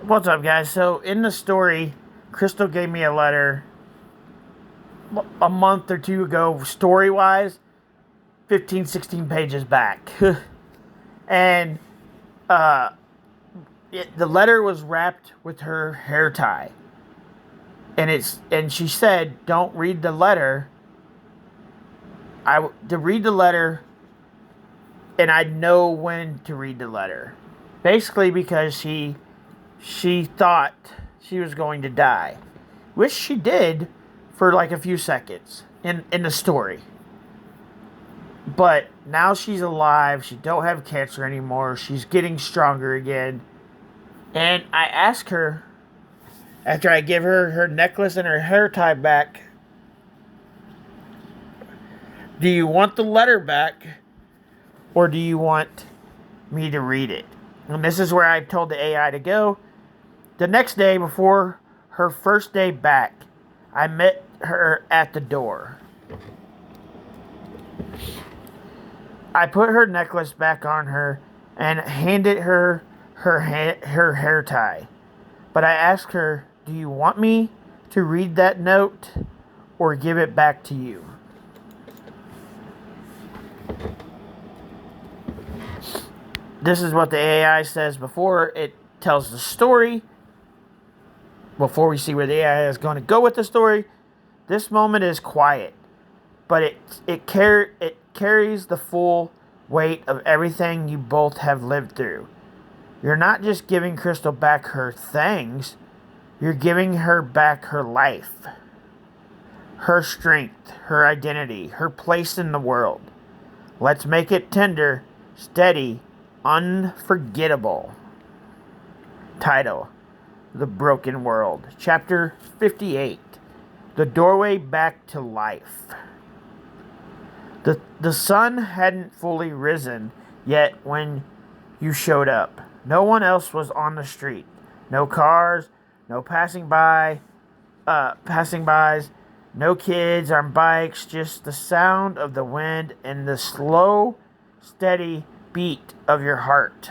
What's up, guys? So, in the story, Crystal gave me a letter a month or two ago, story wise, 15, 16 pages back. and uh, the letter was wrapped with her hair tie. And she said, don't read the letter. To read the letter, and I know when to read the letter. Basically, because she thought she was going to die, which she did for like a few seconds in the story. But now she's alive. She don't have cancer anymore. She's getting stronger again. And I ask her, after I give her her necklace and her hair tie back, do you want the letter back, or do you want me to read it? And this is where I told the AI to go. The next day, before her first day back, I met her at the door. I put her necklace back on her and handed her her hair tie. But I asked her, do you want me to read that note or give it back to you? This is what the AI says before it tells the story. Before we see where the AI is going to go with the story, this moment is quiet, but it carries the full weight of everything you both have lived through. You're not just giving Crystal back her things, you're giving her back her life, her strength, her identity, her place in the world. Let's make it tender, steady, unforgettable. Title: The Broken World. Chapter 58. The Doorway Back to Life. The sun hadn't fully risen yet when you showed up. No one else was on the street. No cars, no passing-bys, no kids on bikes, just the sound of the wind and the slow, steady beat of your heart.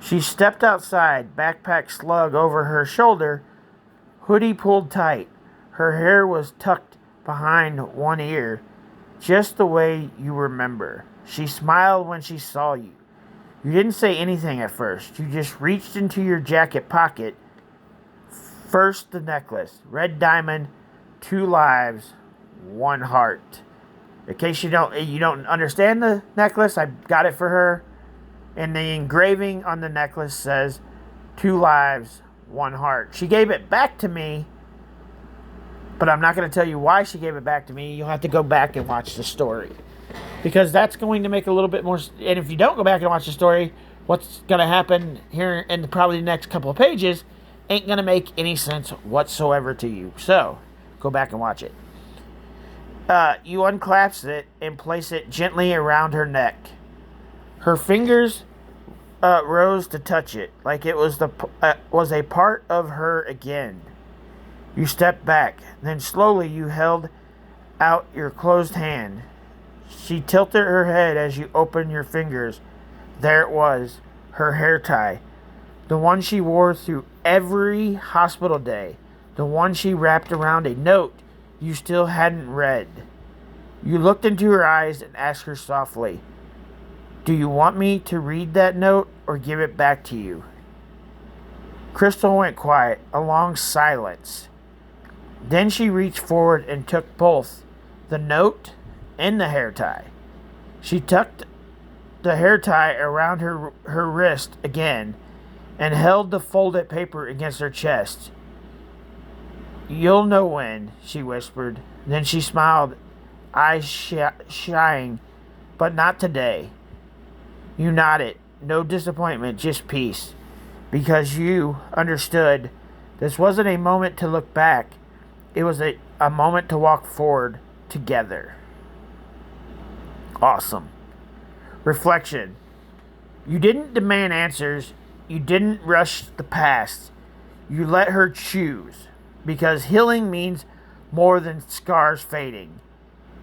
She stepped outside, backpack slung over her shoulder, hoodie pulled tight. Her hair was tucked behind one ear, just the way you remember. She smiled when she saw you. You didn't say anything at first. You just reached into your jacket pocket. First, the necklace. Red diamond, 2 lives, 1 heart. In case you don't understand the necklace, I got it for her. And the engraving on the necklace says 2 lives, 1 heart. She gave it back to me, but I'm not going to tell you why she gave it back to me. You'll have to go back and watch the story, because that's going to make a little bit more. And if you don't go back and watch the story, what's going to happen here in probably the next couple of pages ain't going to make any sense whatsoever to you. So go back and watch it. You unclasp it and place it gently around her neck. Her fingers rose to touch it, like it was a part of her again. You stepped back, then slowly you held out your closed hand. She tilted her head as you opened your fingers. There it was, her hair tie, the one she wore through every hospital day, the one she wrapped around a note you still hadn't read. You looked into her eyes and asked her softly, do you want me to read that note or give it back to you? Crystal went quiet, a long silence. Then she reached forward and took both the note and the hair tie. She tucked the hair tie around her wrist again and held the folded paper against her chest. You'll know when, she whispered. Then she smiled, eyes shining, but not today. You nodded, no disappointment, just peace, because you understood this wasn't a moment to look back. It was a moment to walk forward together. Awesome. Reflection. You didn't demand answers. You didn't rush the past. You let her choose. Because healing means more than scars fading.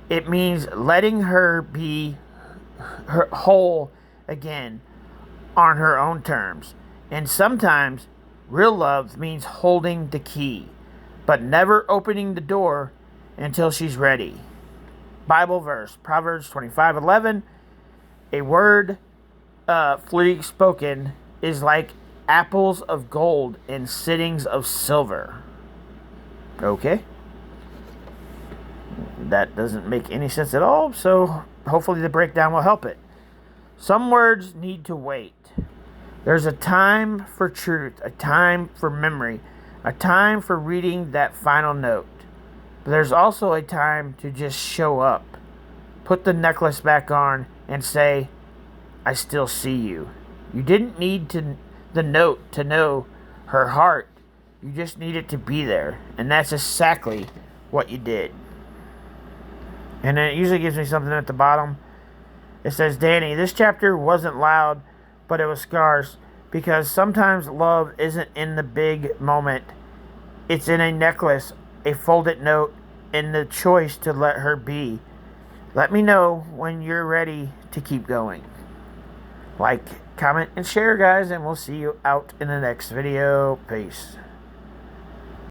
It means letting her be whole again on her own terms. And sometimes real love means holding the key, but never opening the door until she's ready. Bible verse, Proverbs 25:11. A word fleeting spoken is like apples of gold in sittings of silver. Okay. That doesn't make any sense at all, so hopefully the breakdown will help it. Some words need to wait. There's a time for truth, a time for memory, a time for reading that final note. But there's also a time to just show up, put the necklace back on, and say, I still see you. You didn't need the note to know her heart. You just needed to be there. And that's exactly what you did. And then it usually gives me something at the bottom. It says, Danny, this chapter wasn't loud, but it was scarce. Because sometimes love isn't in the big moment. It's in a necklace, a folded note, and the choice to let her be. Let me know when you're ready to keep going. Like, comment, and share, guys, and we'll see you out in the next video. Peace.